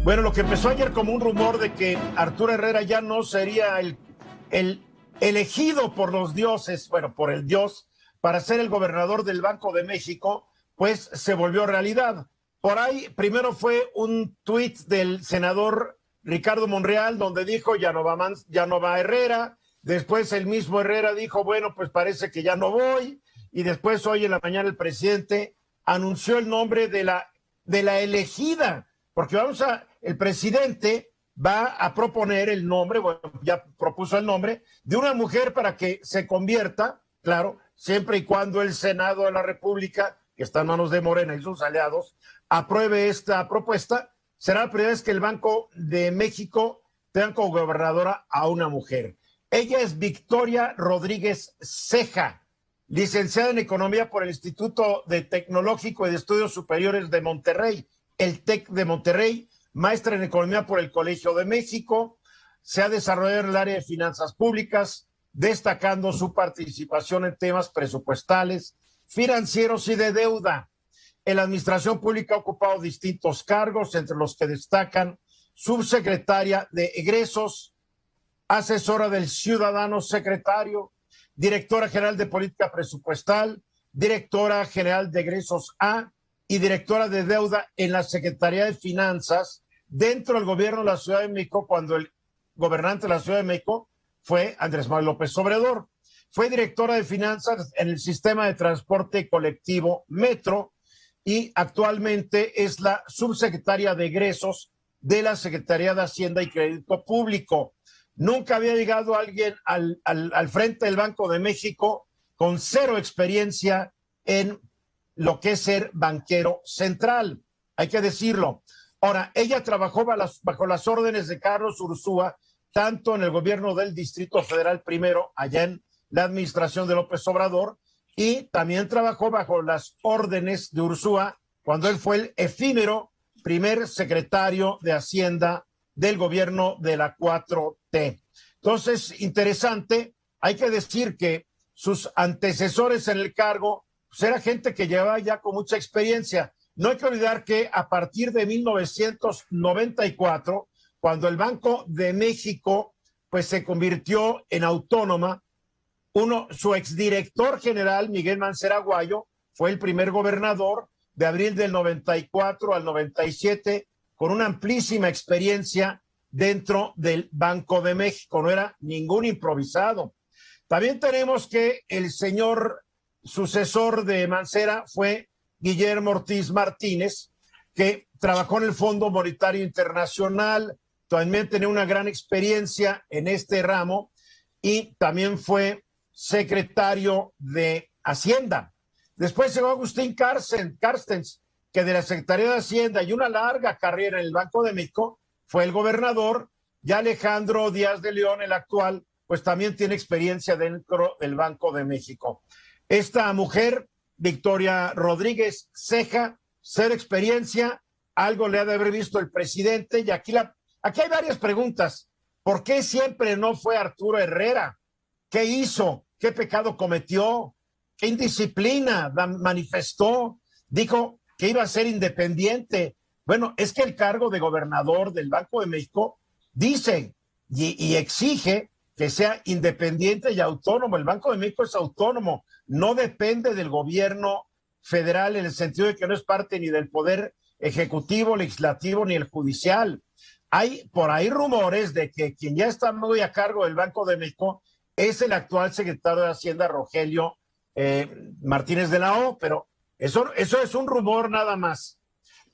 Bueno, lo que empezó ayer como un rumor de que Arturo Herrera ya no sería el elegido por los dioses, bueno, por el dios, para ser el gobernador del Banco de México, pues se volvió realidad. Por ahí, primero fue un tuit del senador Ricardo Monreal, donde dijo ya no va Herrera. Después el mismo Herrera dijo, bueno, pues parece que ya no voy. Y después hoy en la mañana el presidente anunció el nombre de la elegida, porque el presidente va a proponer el nombre, bueno, ya propuso el nombre, de una mujer para que se convierta, claro, siempre y cuando el Senado de la República, que está en manos de Morena y sus aliados, apruebe esta propuesta. Será la primera vez que el Banco de México tenga como gobernadora a una mujer. Ella es Victoria Rodríguez Ceja, licenciada en Economía por el Instituto de Tecnológico y de Estudios Superiores de Monterrey, el TEC de Monterrey, maestra en Economía por el Colegio de México. Se ha desarrollado en el área de finanzas públicas, destacando su participación en temas presupuestales, financieros y de deuda. En la administración pública ha ocupado distintos cargos, entre los que destacan subsecretaria de egresos, asesora del ciudadano secretario, directora general de política presupuestal, directora general de egresos A y directora de deuda en la Secretaría de Finanzas dentro del gobierno de la Ciudad de México, cuando el gobernante de la Ciudad de México fue Andrés Manuel López Obrador. Fue directora de finanzas en el sistema de transporte colectivo Metro y actualmente es la subsecretaria de egresos de la Secretaría de Hacienda y Crédito Público. Nunca había llegado alguien al frente del Banco de México con cero experiencia en lo que es ser banquero central, hay que decirlo. Ahora, ella trabajó bajo las órdenes de Carlos Ursúa, tanto en el gobierno del Distrito Federal primero, allá en la administración de López Obrador, y también trabajó bajo las órdenes de Ursúa cuando él fue el efímero primer secretario de Hacienda del gobierno de la 4T. Entonces, interesante, hay que decir que sus antecesores en el cargo pues era gente que llevaba ya con mucha experiencia. No hay que olvidar que a partir de 1994, cuando el Banco de México pues se convirtió en autónoma, su exdirector general, Miguel Mancera Aguayo, fue el primer gobernador de abril del 94 al 97, con una amplísima experiencia dentro del Banco de México. No era ningún improvisado. También tenemos que el señor sucesor de Mancera fue Guillermo Ortiz Martínez, que trabajó en el Fondo Monetario Internacional, también tenía una gran experiencia en este ramo y también fue secretario de Hacienda. Después llegó Agustín Carstens, que de la Secretaría de Hacienda y una larga carrera en el Banco de México, fue el gobernador. Ya Alejandro Díaz de León, el actual, pues también tiene experiencia dentro del Banco de México. Esta mujer, Victoria Rodríguez Ceja, cero experiencia, algo le ha de haber visto el presidente, y aquí hay varias preguntas. ¿Por qué siempre no fue Arturo Herrera? ¿Qué hizo? ¿Qué pecado cometió? ¿Qué indisciplina manifestó? Dijo que iba a ser independiente. Bueno, es que el cargo de gobernador del Banco de México dice y exige que sea independiente y autónomo. El Banco de México es autónomo, no depende del gobierno federal en el sentido de que no es parte ni del poder ejecutivo, legislativo ni el judicial. Hay por ahí rumores de que quien ya está muy a cargo del Banco de México es el actual secretario de Hacienda, Rogelio Martínez de la O, pero eso es un rumor nada más.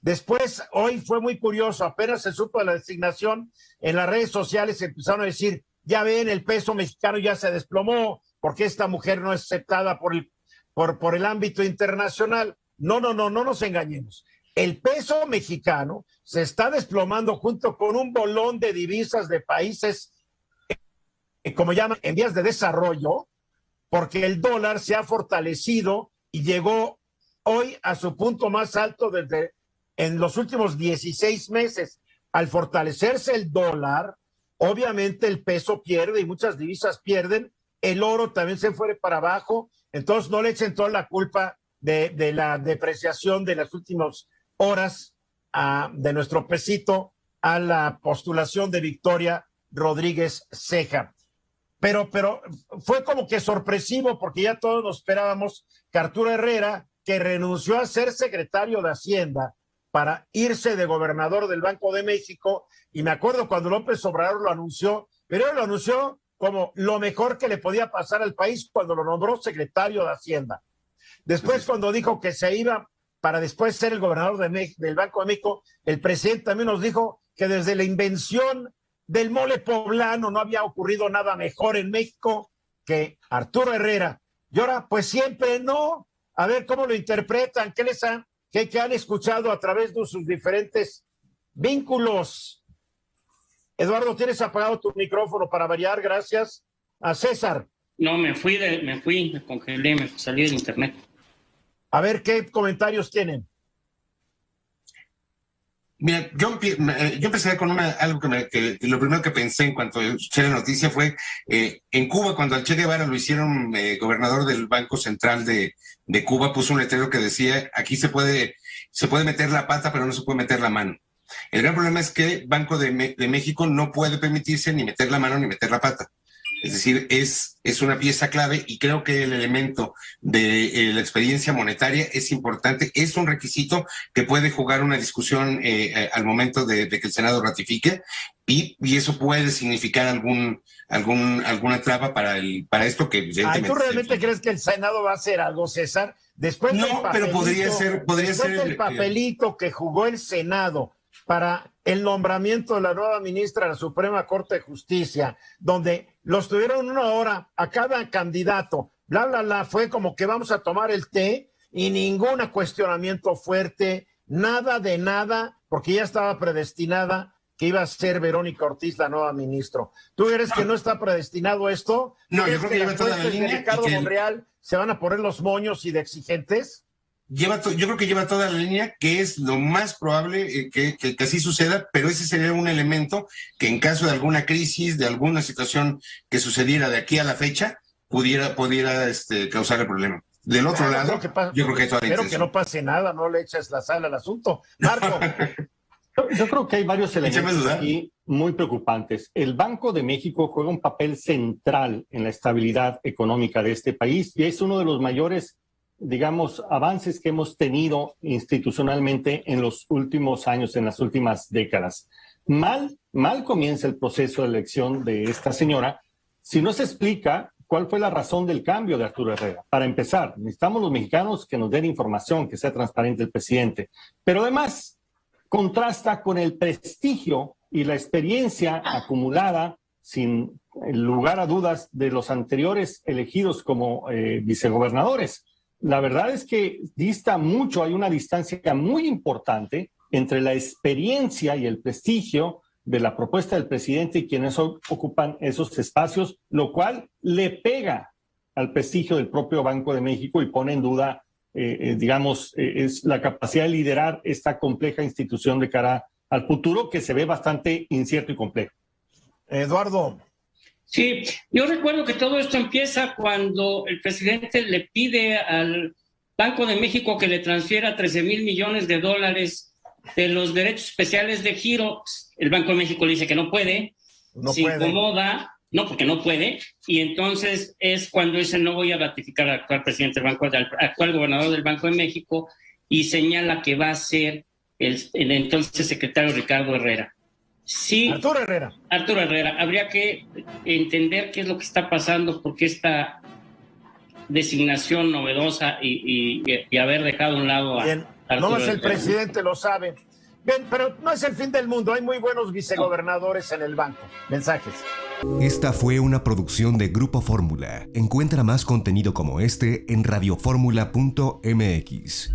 Después, hoy fue muy curioso, apenas se supo de la designación, en las redes sociales empezaron a decir, ya ven, el peso mexicano ya se desplomó, porque esta mujer no es aceptada por el ámbito internacional. No nos engañemos. El peso mexicano se está desplomando junto con un bolón de divisas de países, como llaman, en vías de desarrollo, porque el dólar se ha fortalecido y llegó hoy a su punto más alto desde en los últimos 16 meses. Al fortalecerse el dólar, obviamente el peso pierde y muchas divisas pierden, el oro también se fue para abajo, entonces no le echen toda la culpa de la depreciación de las últimas horas de nuestro pesito a la postulación de Victoria Rodríguez Ceja. Pero fue como que sorpresivo, porque ya todos nos esperábamos que Arturo Herrera, que renunció a ser secretario de Hacienda para irse de gobernador del Banco de México, y me acuerdo cuando López Obrador lo anunció, pero él lo anunció como lo mejor que le podía pasar al país cuando lo nombró secretario de Hacienda. Después, cuando dijo que se iba para después ser el gobernador del Banco de México, el presidente también nos dijo que desde la invención del mole poblano no había ocurrido nada mejor en México que Arturo Herrera. Y ahora, pues siempre no. A ver cómo lo interpretan, qué han escuchado a través de sus diferentes vínculos. Eduardo, tienes apagado tu micrófono para variar, gracias. A César. No, me congelé, me salí del internet. A ver qué comentarios tienen. Mira, yo empecé con algo que lo primero que pensé en cuanto escuché la noticia fue en Cuba, cuando al Che Guevara lo hicieron gobernador del Banco Central de Cuba, puso un letrero que decía: aquí se puede meter la pata, pero no se puede meter la mano. El gran problema es que Banco de México no puede permitirse ni meter la mano ni meter la pata. Es decir, es una pieza clave, y creo que el elemento de la experiencia monetaria es importante, es un requisito que puede jugar una discusión al momento de que el Senado ratifique, y eso puede significar alguna traba para esto que evidentemente... ¿Tú realmente crees que el Senado va a hacer algo, César? Después no, pero podría ser el papelito que jugó el Senado para el nombramiento de la nueva ministra de la Suprema Corte de Justicia, donde los tuvieron 1 hora a cada candidato, fue como que vamos a tomar el té y ningún cuestionamiento fuerte, nada de nada, porque ya estaba predestinada que iba a ser Verónica Ortiz la nueva ministra. ¿Tú crees que no está predestinado esto? No, yo creo que lleva toda la línea. Ricardo Monreal se van a poner los moños y de exigentes. Yo creo que lleva toda la línea, que es lo más probable que así suceda, pero ese sería un elemento que en caso de alguna crisis, de alguna situación que sucediera de aquí a la fecha, pudiera causar el problema. Del otro lado, yo creo que hay toda la intención. Espero que no pase nada, no le eches la sal al asunto. Marco. Yo creo que hay varios elementos aquí muy preocupantes. El Banco de México juega un papel central en la estabilidad económica de este país, y es uno de los mayores, digamos, avances que hemos tenido institucionalmente en los últimos años, en las últimas décadas. Mal comienza el proceso de elección de esta señora si no se explica cuál fue la razón del cambio de Arturo Herrera. Para empezar, necesitamos los mexicanos que nos den información, que sea transparente el presidente. Pero además, contrasta con el prestigio y la experiencia acumulada, sin lugar a dudas, de los anteriores elegidos como vicegobernadores. La verdad es que dista mucho, hay una distancia muy importante entre la experiencia y el prestigio de la propuesta del presidente y quienes ocupan esos espacios, lo cual le pega al prestigio del propio Banco de México y pone en duda, es la capacidad de liderar esta compleja institución de cara al futuro, que se ve bastante incierto y complejo. Eduardo. Sí, yo recuerdo que todo esto empieza cuando el presidente le pide al Banco de México que le transfiera 13,000 millones de dólares de los derechos especiales de giro. El Banco de México le dice que no puede, incomoda, no, porque no puede, y entonces es cuando dice: no voy a ratificar al actual presidente del banco, al actual gobernador del Banco de México, y señala que va a ser el entonces secretario Ricardo Herrera. Sí, Arturo Herrera. Habría que entender qué es lo que está pasando, porque esta designación novedosa y haber dejado a un lado a Arturo. No es el presidente, lo sabe. Bien, pero no es el fin del mundo. Hay muy buenos vicegobernadores en el banco. Mensajes. Esta fue una producción de Grupo Fórmula. Encuentra más contenido como este en radioformula.mx.